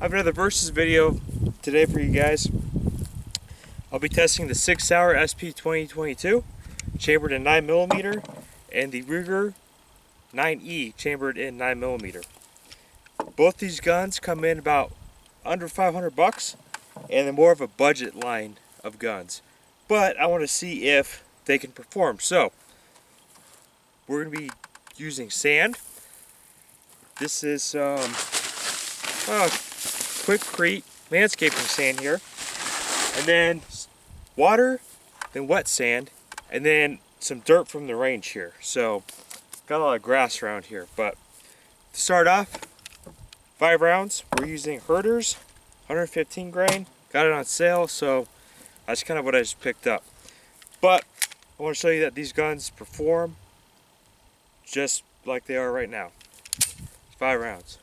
I have another versus video today for you guys. I'll be testing the Sig Sauer SP2022 chambered in 9mm and the Ruger 9E chambered in 9mm. Both these guns come in about under 500 bucks and they're more of a budget line of guns. But I want to see if they can perform. So we're going to be using sand. This is quickcrete landscaping sand here, and then water, then wet sand, and then some dirt from the range here. So got a lot of grass around here. But to start off, 5 rounds. We're using Herders 115 grain. Got it on sale, so that's kind of what I just picked up. But I want to show you that these guns perform just like they are right now. 5 rounds.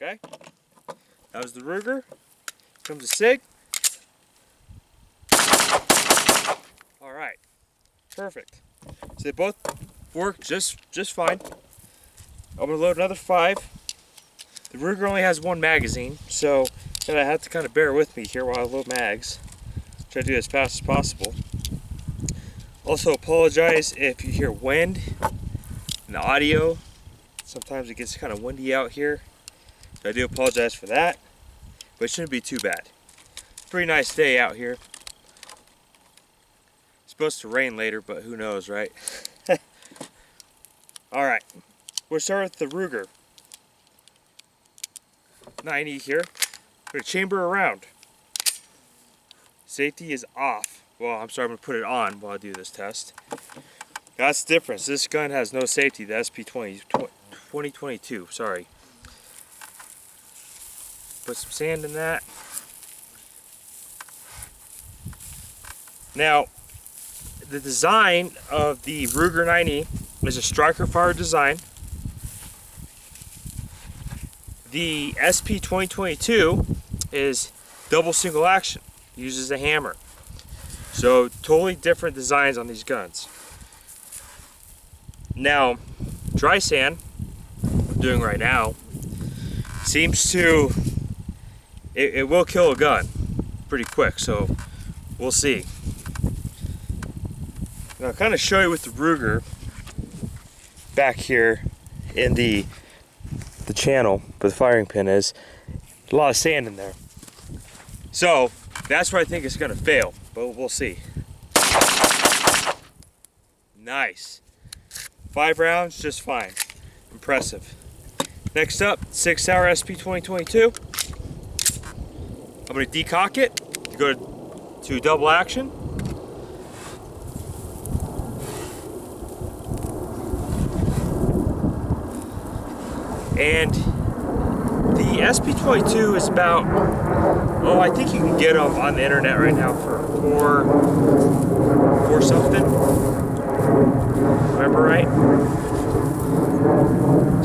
Okay, that was the Ruger. Comes the Sig. All right, perfect. So they both work just fine. I'm gonna load another 5. The Ruger only has 1 magazine, so I have to kind of bear with me here while I load mags. Try to do it as fast as possible. Also apologize if you hear wind in the audio. Sometimes it gets kind of windy out here. So I do apologize for that, but it shouldn't be too bad. Pretty nice day out here. It's supposed to rain later, but who knows, right? Alright, we'll start with the Ruger 9E here. I'm going to chamber around. Safety is off. Well, I'm sorry, I'm going to put it on while I do this test. That's the difference. This gun has no safety, the SP2022, sorry. Put some sand in that. Now, the design of the Ruger 9E is a striker fire design. The SP2022 is double single action, uses a hammer. So totally different designs on these guns. Now, dry sand, I'm doing right now, seems to it will kill a gun pretty quick, so we'll see. Now I'll kind of show you with the Ruger back here in the channel where the firing pin is. A lot of sand in there. So that's where I think it's going to fail, but we'll see. Nice. 5 rounds, just fine. Impressive. Next up, Sig Sauer SP2022. I'm going to decock it to go to double action. And the SP22 is about, oh, I think you can get them on the internet right now for four something. Remember right?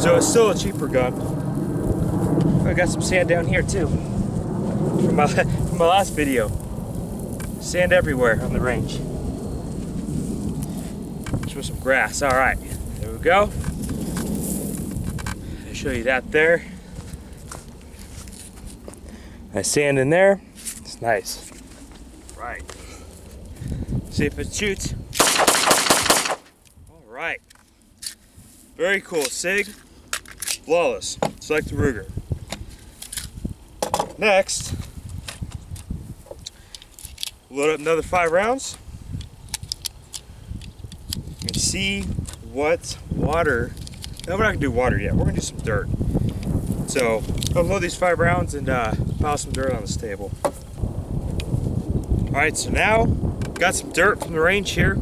So it's still a cheaper gun. I got some sand down here too. From my last video. Sand everywhere on the range. Just with some grass. Alright, there we go. I'll show you that there. Nice sand in there. It's nice. Right. See if it shoots. Alright. Very cool. Sig. Flawless. Just like the Ruger. Next, load up another 5 rounds and see what water. No, we're not gonna do water yet. We're gonna do some dirt. So I'll load these 5 rounds and pile some dirt on this table. Alright, so now got some dirt from the range here.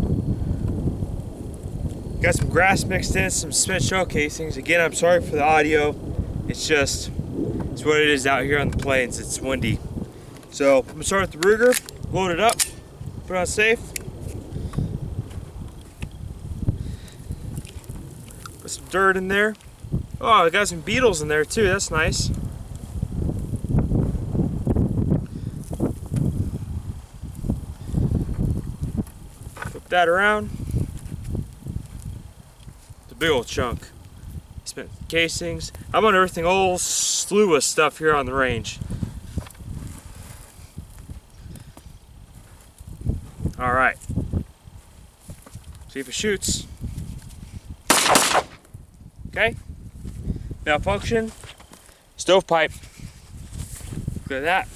Got some grass mixed in, some Smith shell casings. Again, I'm sorry for the audio. It's what it is out here on the plains. It's windy. So I'm gonna start with the Ruger, load it up, put it on safe. Put some dirt in there. Oh, I got some beetles in there too, that's nice. Flip that around. It's a big old chunk. spent casings. I'm unearthing a whole slew of stuff here on the range. All right. See if it shoots. Okay. Malfunction. Stovepipe. Look at that.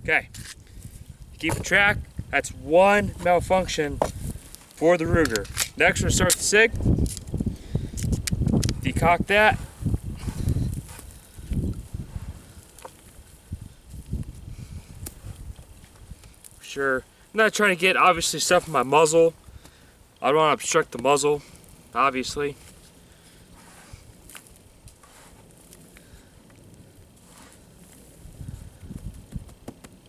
Okay. Keep track. That's one malfunction for the Ruger. Next, we'll start the Sig. Decock that. Sure. I'm not trying to get obviously stuff in my muzzle. I don't want to obstruct the muzzle, obviously.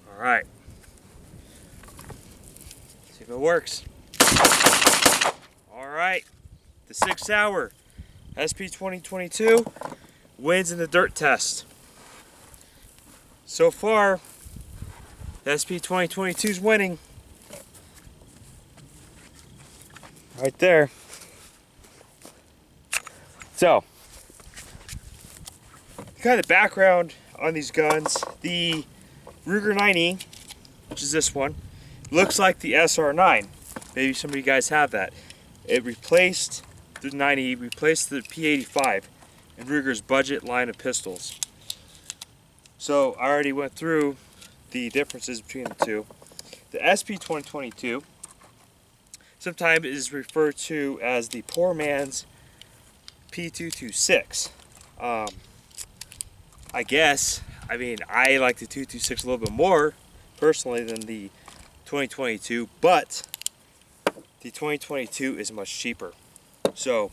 All right. See if it works. All right. The Sig Sauer SP2022 wins in the dirt test. So far, the SP2022 is winning. Right there. So, kind of background on these guns. The Ruger 9E, which is this one, looks like the SR9. Maybe some of you guys have that. It replaced the 9E, replaced the P85 in Ruger's budget line of pistols. So I already went through the differences between the two. The SP2022 sometimes is referred to as the poor man's P226. I guess, I mean, I like the 226 a little bit more personally than the 2022, but the 2022 is much cheaper. So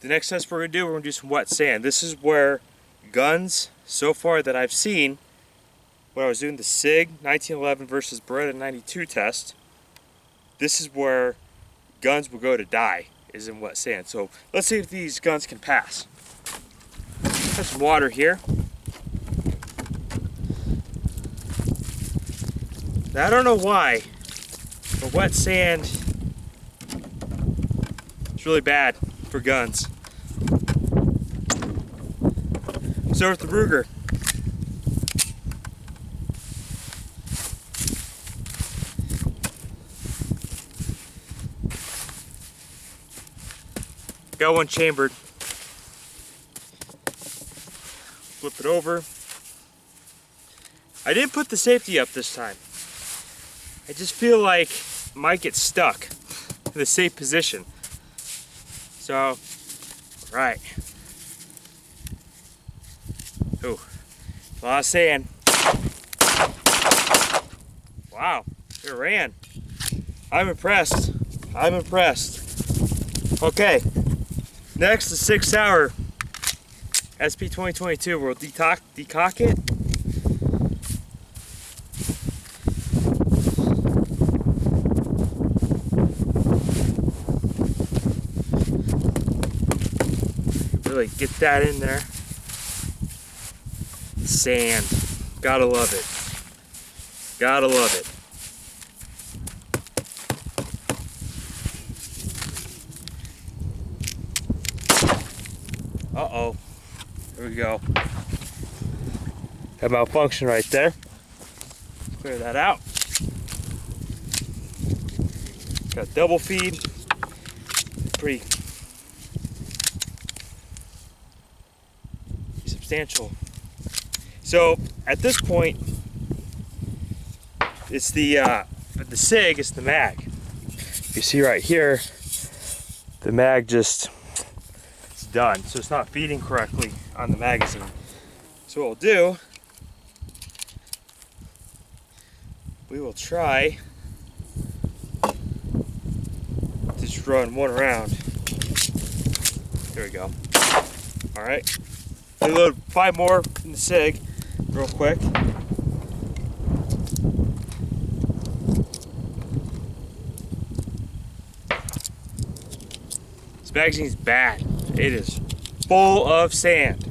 the next test we're gonna do some wet sand. This is where guns so far that I've seen, when I was doing the Sig 1911 versus Beretta 92 test, this is where guns will go to die, is in wet sand. So let's see if these guns can pass. Have some water here. Now, I don't know why, but wet sand is really bad for guns. So with the Ruger. Got one chambered. Flip it over. I didn't put the safety up this time. I just feel like it might get stuck in the safe position. So, right. Ooh, a lot of sand. Wow, it ran. I'm impressed. I'm impressed. Okay, next the Sig Sauer SP2022. We'll decock it. Really get that in there. Sand. Gotta love it. Gotta love it. Uh-oh. There we go. Have malfunction right there. Clear that out. Got double feed. Pretty substantial. So at this point, it's the Sig, it's the mag. You see right here, the mag just, it's done. So it's not feeding correctly on the magazine. So what we'll do, we will try to just run one round. There we go. All right. Load 5 more in the Sig real quick. This magazine's bad. It is full of sand.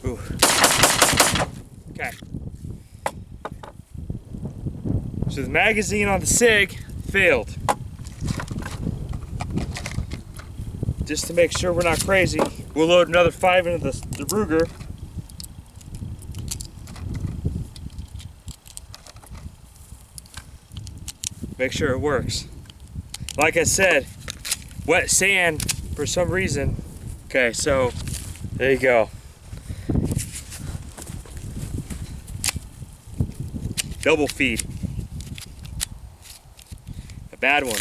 Ooh. Okay. So the magazine on the Sig failed. just to make sure we're not crazy, we'll load another 5 into the Ruger. Make sure it works. Like I said, wet sand for some reason. Okay, so there you go. Double feed. A bad one.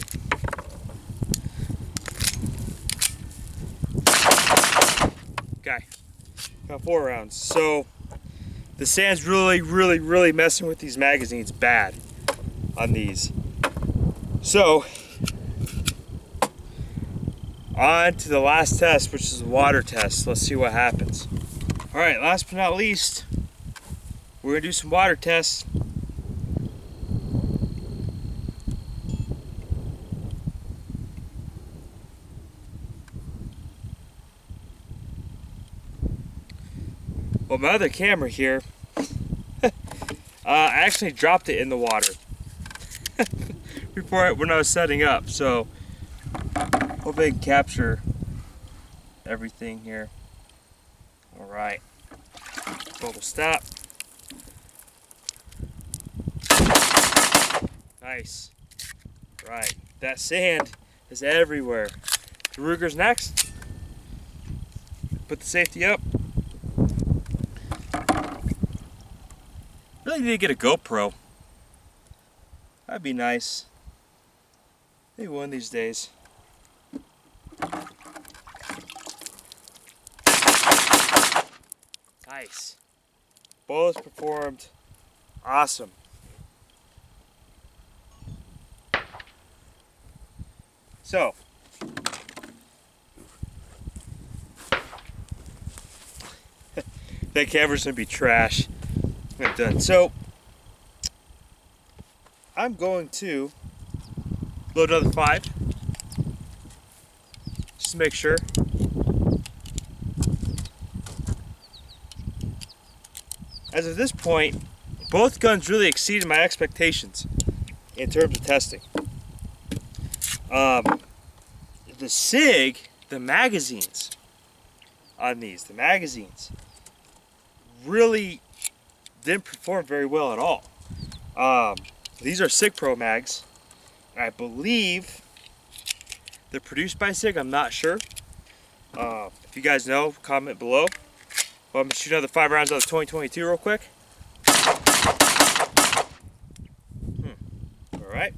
Okay, got 4 rounds. So the sand's really messing with these magazines bad on these. So on to the last test, which is the water test. Let's see what happens. All right, last but not least, we're gonna do some water tests. Well, my other camera here, I actually dropped it in the water when I was setting up, so hope I can capture everything here. All right, bubble stop. Nice. Right, that sand is everywhere. The Ruger's next. Put the safety up. Really need to get a GoPro. That'd be nice. Maybe one of these days. Nice. Both performed awesome. So, that camera's gonna be trash. I'm done. So, I'm going to load another 5, just to make sure. As of this point, both guns really exceeded my expectations in terms of testing. The Sig, the magazines on these, really didn't perform very well at all. These are Sig Pro mags. I believe they're produced by Sig, I'm not sure. If you guys know, comment below. Well, I'm gonna shoot another 5 rounds out of 2022 real quick. All right.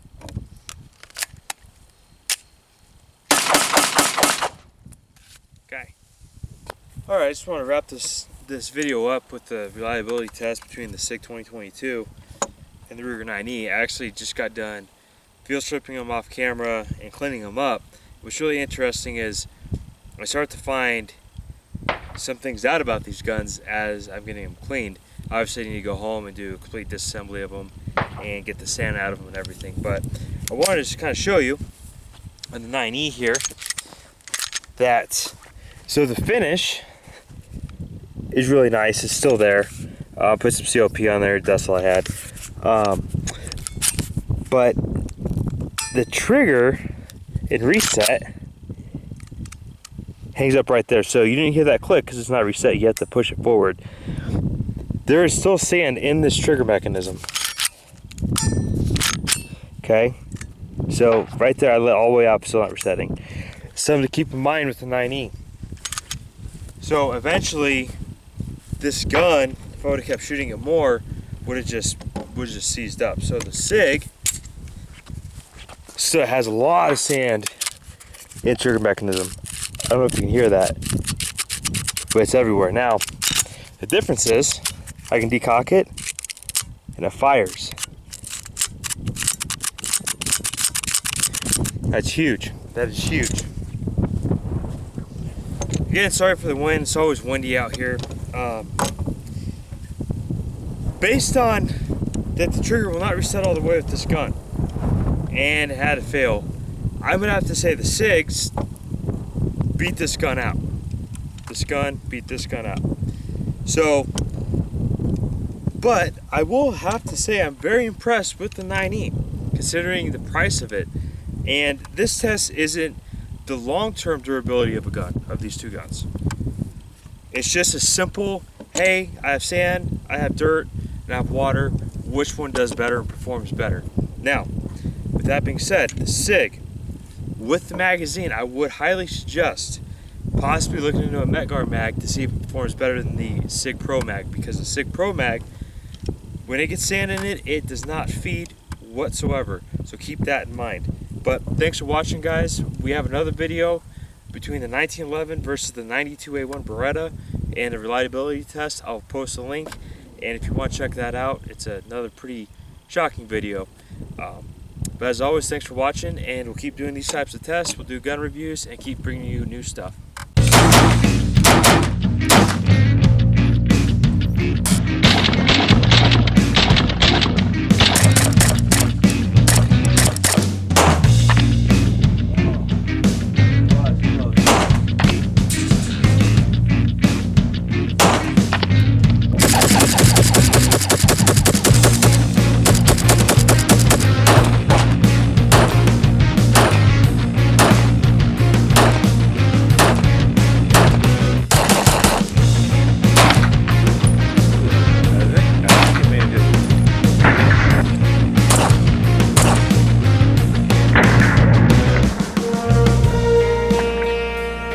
Okay. All right, I just want to wrap this video up with the reliability test between the Sig 2022 and the Ruger 9E. I actually just got done field stripping them off camera and cleaning them up. What's really interesting is I start to find some things out about these guns as I'm getting them cleaned. Obviously I need to go home and do a complete disassembly of them and get the sand out of them and everything, but I wanted to just kind of show you on the 9E here that, so the finish is really nice. It's still there. Put some COP on there, that's all I had. But the trigger in reset hangs up right there. So you didn't hear that click because it's not reset. You have to push it forward. There is still sand in this trigger mechanism. Okay, so right there I let all the way up, still not resetting. Something to keep in mind with the 9E. So eventually this gun, if I would have kept shooting it more, would have just seized up. So the Sig still has a lot of sand in trigger mechanism. I don't know if you can hear that, but it's everywhere. Now, the difference is I can decock it and it fires. That's huge. That is huge. Again, sorry for the wind. It's always windy out here. Based on that the trigger will not reset all the way with this gun, and it had to fail, I'm gonna have to say the Sigs beat this gun out. This gun beat this gun out. So, but I will have to say I'm very impressed with the 9E, considering the price of it. And this test isn't the long-term durability of a gun, of these two guns. It's just a simple, hey, I have sand, I have dirt, and I have water. Which one does better and performs better? Now, with that being said, the Sig, with the magazine, I would highly suggest possibly looking into a Mec Gar mag to see if it performs better than the Sig Pro mag, because the Sig Pro mag, when it gets sand in it, it does not feed whatsoever. So keep that in mind. But thanks for watching, guys. We have another video between the 1911 versus the 92A1 Beretta and the reliability test. I'll post a link, and if you want to check that out, it's another pretty shocking video. But as always, thanks for watching, and we'll keep doing these types of tests. We'll do gun reviews and keep bringing you new stuff.